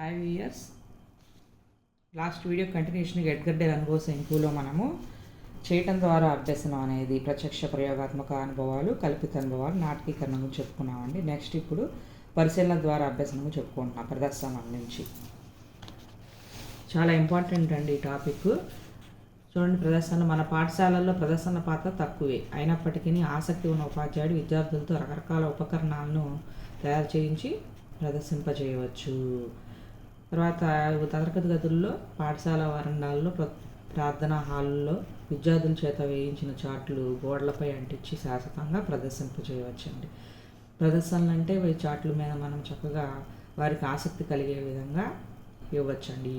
Hi viewers, last video కంటిన్యూషన్గా ఎడ్గర్ డే అనుభవ శంకులో మనము చేయటం ద్వారా అభ్యసనం అనేది ప్రత్యక్ష ప్రయోగాత్మక అనుభవాలు, కల్పిత అనుభవాలు, నాటకీకరణము చెప్పుకున్నామండి. నెక్స్ట్ ఇప్పుడు పరిశీలన ద్వారా అభ్యసనము చెప్పుకుంటున్నాం ప్రదర్శన నుంచి. చాలా ఇంపార్టెంట్ అండి ఈ టాపిక్. చూడండి, ప్రదర్శన మన పాఠశాలల్లో ప్రదర్శన పాత్ర తక్కువే అయినప్పటికీ ఆసక్తి ఉన్న ఉపాధ్యాయుడు విద్యార్థులతో రకరకాల ఉపకరణాలను తయారు చేయించి ప్రదర్శింపజేయవచ్చు. తర్వాత తరగతి గదుల్లో, పాఠశాల వరండాల్లో, ప్రార్థనా హాల్లో విద్యార్థుల చేత వేయించిన చార్ట్లు గోడలపై అంటించి శాశ్వతంగా ప్రదర్శింపజేయవచ్చండి. ప్రదర్శనలు అంటే ఈ చార్ట్ల మీద మనం చక్కగా వారికి ఆసక్తి కలిగే విధంగా ఇవ్వచ్చండి.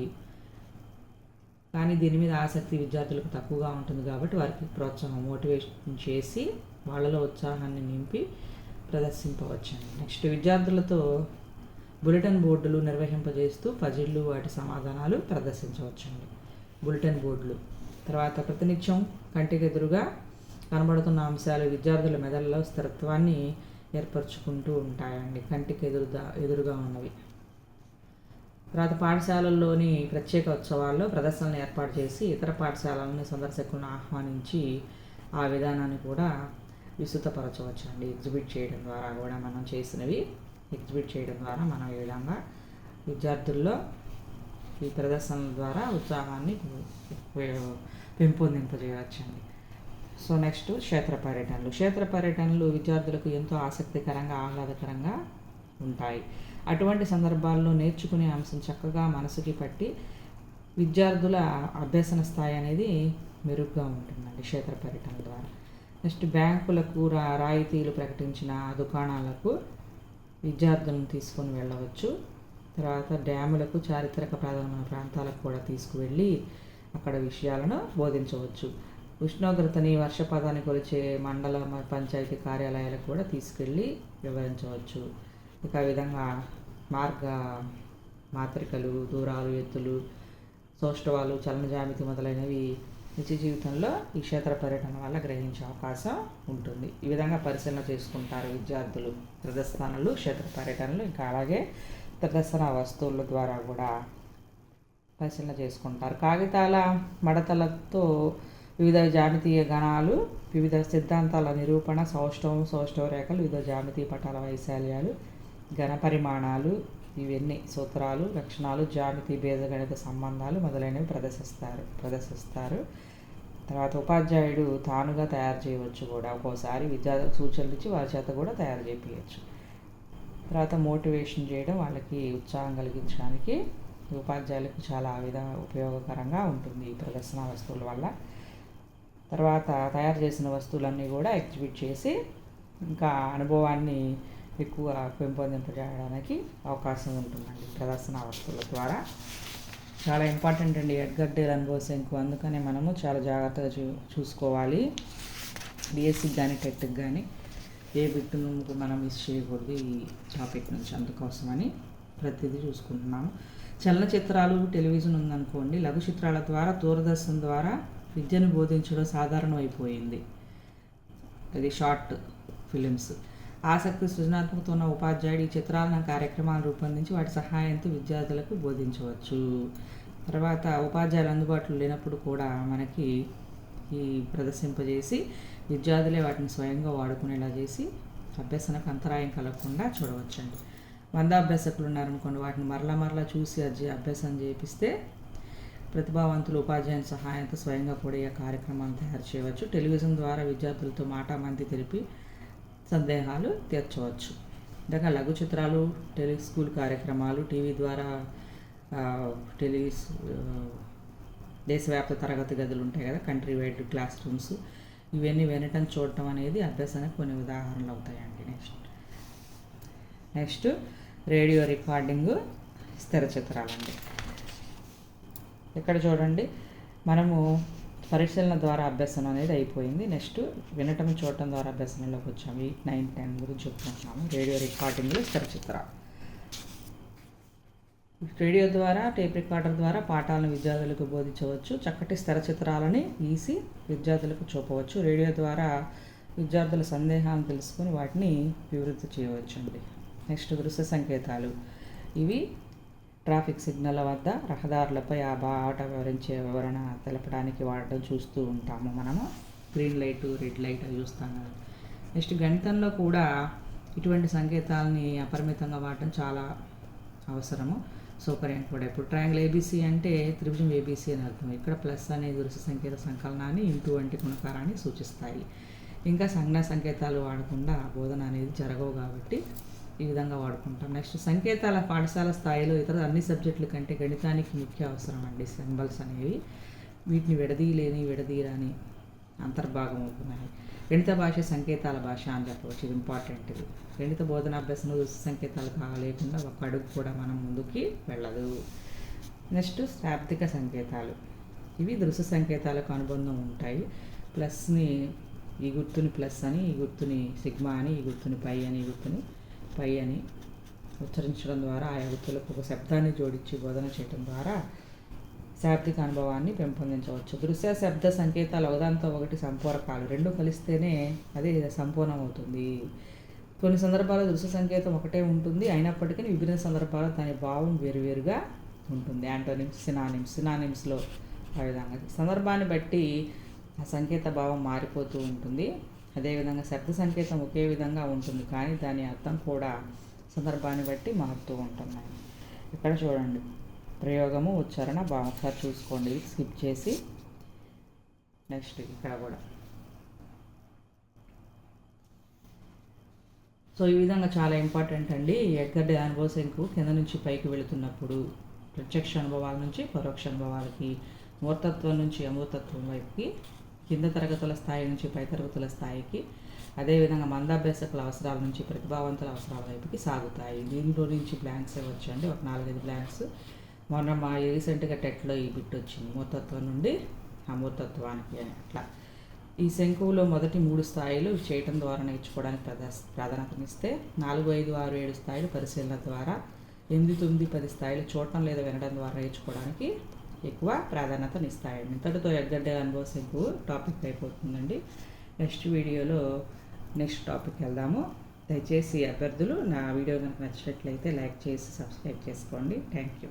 కానీ దీని మీద ఆసక్తి విద్యార్థులకు తక్కువగా ఉంటుంది కాబట్టి వారికి ప్రోత్సాహం, మోటివేషన్ చేసి వాళ్ళలో ఉత్సాహాన్ని నింపి ప్రదర్శింపవచ్చండి. నెక్స్ట్, విద్యార్థులతో బులెటిన్ బోర్డులు నిర్వహింపజేస్తూ పజిళ్ళు, వాటి సమాధానాలు ప్రదర్శించవచ్చండి. బులెటిన్ బోర్డులు తర్వాత ప్రతినిత్యం కంటికి ఎదురుగా కనబడుతున్న అంశాలు విద్యార్థుల మెదడులో స్థిరత్వాన్ని ఏర్పరచుకుంటూ ఉంటాయండి. కంటికి ఎదురుగా ఉన్నవి. తర్వాత పాఠశాలల్లోని ప్రత్యేక ఉత్సవాల్లో ప్రదర్శనలు ఏర్పాటు చేసి ఇతర పాఠశాలలను సందర్శకులను ఆహ్వానించి ఆ విధానాన్ని కూడా విస్తృతపరచవచ్చండి. ఎగ్జిబిట్ చేయడం ద్వారా కూడా మనం చేసినవి ఎగ్జిబిట్ చేయడం ద్వారా మనం ఈ విధంగా విద్యార్థుల్లో ఈ ప్రదర్శనల ద్వారా ఉత్సాహాన్ని పెంపొందింపజేయవచ్చండి. సో నెక్స్ట్, క్షేత్ర పర్యటనలు. క్షేత్ర పర్యటనలు విద్యార్థులకు ఎంతో ఆసక్తికరంగా, ఆహ్లాదకరంగా ఉంటాయి. అటువంటి సందర్భాల్లో నేర్చుకునే అంశం చక్కగా మనసుకి పట్టి విద్యార్థుల అభ్యసన స్థాయి అనేది మెరుగ్గా ఉంటుందండి క్షేత్ర పర్యటన ద్వారా. నెక్స్ట్, బ్యాంకులకు రాయితీలు ప్రకటించిన దుకాణాలకు విద్యార్థులను తీసుకొని వెళ్ళవచ్చు. తర్వాత డ్యాములకు, చారిత్రక ప్రాధాన్యమైన ప్రాంతాలకు కూడా తీసుకువెళ్ళి అక్కడ విషయాలను బోధించవచ్చు. ఉష్ణోగ్రతని, వర్షపాతాన్ని కొలిచే మండల పంచాయతీ కార్యాలయాలకు కూడా తీసుకెళ్ళి వివరించవచ్చు. ఇక విధంగా మాత్రికలు, దూరాలు, ఎత్తులు, సౌష్ఠవాలు, చలన జామితి మొదలైనవి నిత్య జీవితంలో ఈ క్షేత్ర పర్యటన వల్ల గ్రహించే అవకాశం ఉంటుంది. ఈ విధంగా పరిశీలన చేసుకుంటారు విద్యార్థులు ప్రదర్శనలు, క్షేత్ర పర్యటనలు. ఇంకా అలాగే ప్రదర్శన వస్తువుల ద్వారా కూడా పరిశీలన చేసుకుంటారు. కాగితాల మడతలతో వివిధ జామితీయ గణాలు, వివిధ సిద్ధాంతాల నిరూపణ, సౌష్ఠవ రేఖలు, వివిధ జామితీయ పటాల వైశాల్యాలు, ఘన పరిమాణాలు, ఇవన్నీ సూత్రాలు, లక్షణాలు, జామితి, బీజగణిత సంబంధాలు మొదలైనవి ప్రదర్శిస్తారు. తర్వాత ఉపాధ్యాయుడు తానుగా తయారు చేయవచ్చు కూడా. ఒక్కోసారి విద్యార్థులకు సూచనలు ఇచ్చి వారి చేత కూడా తయారు చేయించవచ్చు. తర్వాత మోటివేషన్ చేయడం, వాళ్ళకి ఉత్సాహం కలిగించడానికి ఉపాధ్యాయులకు చాలా ఉపయోగకరంగా ఉంటుంది ఈ ప్రదర్శన వస్తువుల వల్ల. తర్వాత తయారు చేసిన వస్తువులన్నీ కూడా ఎగ్జిబిట్ చేసి ఇంకా అనుభవాన్ని ఎక్కువ పెంపొందింపజేయడానికి అవకాశం ఉంటుందండి ప్రదర్శన వస్తువుల ద్వారా. చాలా ఇంపార్టెంట్ అండి ఎడ్గర్ డే అనుభవ శంకు. అందుకనే మనము చాలా జాగ్రత్తగా చూసుకోవాలి. డిఎస్సికి కానీ, టెట్కి కానీ ఏ బిట్ను మనం మిస్ చేయకూడదు ఈ టాపిక్ నుంచి. అందుకోసమని ప్రతిదీ చూసుకుంటున్నాము. చలనచిత్రాలు, టెలివిజన్ ఉందనుకోండి, లఘు చిత్రాల ద్వారా, దూరదర్శన్ ద్వారా విద్యను బోధించడం సాధారణం అయిపోయింది. ఇది షార్ట్ ఫిలిమ్స్. ఆసక్తి, సృజనాత్మకత ఉన్న ఉపాధ్యాయుడు ఈ చిత్రాలను, కార్యక్రమాలను రూపొందించి వాటి సహాయంతో విద్యార్థులకు బోధించవచ్చు. తర్వాత ఉపాధ్యాయులు అందుబాటులో లేనప్పుడు కూడా మనకి ఈ ప్రదర్శింపజేసి విద్యార్థులే వాటిని స్వయంగా వాడుకునేలా చేసి అభ్యసనకు అంతరాయం కలగకుండా చూడవచ్చండి. 100 అభ్యాసకులు ఉన్నారనుకోండి, వాటిని మరలా చూసి అభ్యాసం చేపిస్తే ప్రతిభావంతులు ఉపాధ్యాయుని సహాయంతో స్వయంగా కూడా ఈ కార్యక్రమాలను తయారు చేయవచ్చు. టెలివిజన్ ద్వారా విద్యార్థులతో మాటామంతి తెలిపి సందేహాలు తీర్చవచ్చు. ఇంకా లఘు చిత్రాలు, స్కూల్ కార్యక్రమాలు, టీవీ ద్వారా దేశవ్యాప్త తరగతి గదులు ఉంటాయి కదా, కంట్రీ వైడ్ క్లాస్ రూమ్స్, ఇవన్నీ వినటం, చూడటం అనేది అభ్యాసానికి కొన్ని ఉదాహరణలు అవుతాయండి. నెక్స్ట్ రేడియో రికార్డింగ్, స్థిర చిత్రాలండి. ఇక్కడ చూడండి, మనము పరిశీలన ద్వారా అభ్యసనం అనేది అయిపోయింది. నెక్స్ట్ వినటం, చూడటం ద్వారా అభ్యసనంలోకి వచ్చాము. 8, 9, 10 గురించి చెప్పుకుంటున్నాము. రేడియో రికార్డింగ్లో స్థిర చిత్రాలు. రేడియో ద్వారా, టేప్ రికార్డర్ ద్వారా పాఠాలను విద్యార్థులకు బోధించవచ్చు. చక్కటి స్థిర చిత్రాలని గీసి విద్యార్థులకు చూపవచ్చు. రేడియో ద్వారా విద్యార్థుల సందేహాలను తెలుసుకొని వాటిని వివృద్ధి చేయవచ్చు అండి. నెక్స్ట్, దృశ్య సంకేతాలు. ఇవి ట్రాఫిక్ సిగ్నల్ వద్ద రహదారులపై ఆ బాట వివరించే వివరణ తెలపడానికి వాడటం చూస్తూ ఉంటాము మనము. గ్రీన్ లైటు, రెడ్ లైట్ అవి చూస్తాం కదా. నెక్స్ట్ గణితంలో కూడా ఇటువంటి సంకేతాలని అపరిమితంగా వాడటం చాలా అవసరము, సౌకర్యం కూడా. ఇప్పుడు ట్రయాంగిల్ ఏబీసీ అంటే త్రిభుజం ఏబీసీ అని అర్థం. ఇక్కడ ప్లస్ అనే దృశ్య సంకేత సంకలనాన్ని, ఇంటూ వంటి గుణకారాన్ని సూచిస్తాయి. ఇంకా సంజ్ఞా సంకేతాలు వాడకుండా బోధన అనేది జరగవు కాబట్టి ఈ విధంగా వాడుకుంటాం. నెక్స్ట్ సంకేతాల పాఠశాల స్థాయిలో ఇతర అన్ని సబ్జెక్టుల కంటే గణితానికి ముఖ్య అవసరం అండి సింబల్స్ అనేవి. వీటిని విడదీయరాని అంతర్భాగం అవుతున్నాయి. గణిత భాష సంకేతాల భాష అని చెప్పవచ్చు. ఇది ఇంపార్టెంట్. ఇది గణిత బోధనాభ్యాసంలో దృశ్య సంకేతాలు లేకుండా ఒక అడుగు కూడా మనం ముందుకి వెళ్ళదు. నెక్స్ట్ శాబ్దిక సంకేతాలు. ఇవి దృశ్య సంకేతాలకు అనుబంధం ఉంటాయి. ప్లస్ని, ఈ గుర్తుని ప్లస్ అని, ఈ గుర్తుని సిగ్మా అని, ఈ గుర్తుని పై అని, ఈ గుర్తుని పై అని ఉచ్చరించడం ద్వారా ఆయా గుర్తులకు ఒక శబ్దాన్ని జోడించి బోధన చేయడం ద్వారా శాబ్దిక అనుభవాన్ని పెంపొందించవచ్చు. దృశ్య శబ్ద సంకేతాలు ఒకదాంతో ఒకటి సంపూరకాలు, రెండు కలిస్తేనే అది సంపూర్ణం అవుతుంది. కొన్ని సందర్భాల్లో దృశ్య సంకేతం ఒకటే ఉంటుంది, అయినప్పటికీ విభిన్న సందర్భాల్లో దాని భావం వేరువేరుగా ఉంటుంది. యాంటోనిమ్స్, సినానిమ్స్లో ఆ విధంగా సందర్భాన్ని బట్టి ఆ సంకేత భావం మారిపోతూ ఉంటుంది. అదేవిధంగా శబ్ద సంకేతం ఒకే విధంగా ఉంటుంది, కానీ దాని అర్థం కూడా సందర్భాన్ని బట్టి మారుతూ ఉంటున్నాయి. ఇక్కడ చూడండి, ప్రయోగము, ఉచ్చారణ, భావం ఒకసారి చూసుకోండి, స్కిప్ చేసి. నెక్స్ట్ ఇక్కడ కూడా సో ఈ విధంగా చాలా ఇంపార్టెంట్ అండి. ఎడ్గర్ డాన్ బోసెంకు కింద నుంచి పైకి వెళుతున్నప్పుడు ప్రత్యక్ష అనుభవాల నుంచి పరోక్ష అనుభవాలకి, మూర్తత్వం నుంచి అమూర్తత్వం వైపుకి, కింద తరగతుల స్థాయి నుంచి పై తరగతుల స్థాయికి, అదేవిధంగా మందాభ్యాసకుల అవసరాల నుంచి ప్రతిభావంతుల అవసరాల వైపుకి సాగుతాయి. దీనిలో నుంచి బ్లాంక్స్ వచ్చండి, ఒక 4-5 బ్లాంక్స్. మొన్న మా రీసెంట్గా టెట్లో ఈ బిట్ వచ్చింది, మూర్తత్వం నుండి అమూర్తత్వానికి అని. అట్లా ఈ శంకువులో మొదటి 3 స్థాయిలు చేయటం ద్వారా నేర్చుకోవడానికి ప్రాధాన్యతనిస్తే 4, 5, 6, 7 స్థాయిలు పరిశీలన ద్వారా, 8, 9, 10 స్థాయిలు చూడటం లేదా వినడం ద్వారా నేర్చుకోవడానికి ఎక్కువ ప్రాధాన్యతనిస్తాయండి. ఇంతటితో ఎడ్గర్ డాన్ బోసెంకు టాపిక్ అయిపోతుందండి. నెక్స్ట్ వీడియోలో నెక్స్ట్ టాపిక్ వెళ్దాము. దయచేసి అభ్యర్థులు నా వీడియో కనుక నచ్చినట్లయితే లైక్ చేసి సబ్స్క్రైబ్ చేసుకోండి. Thank you.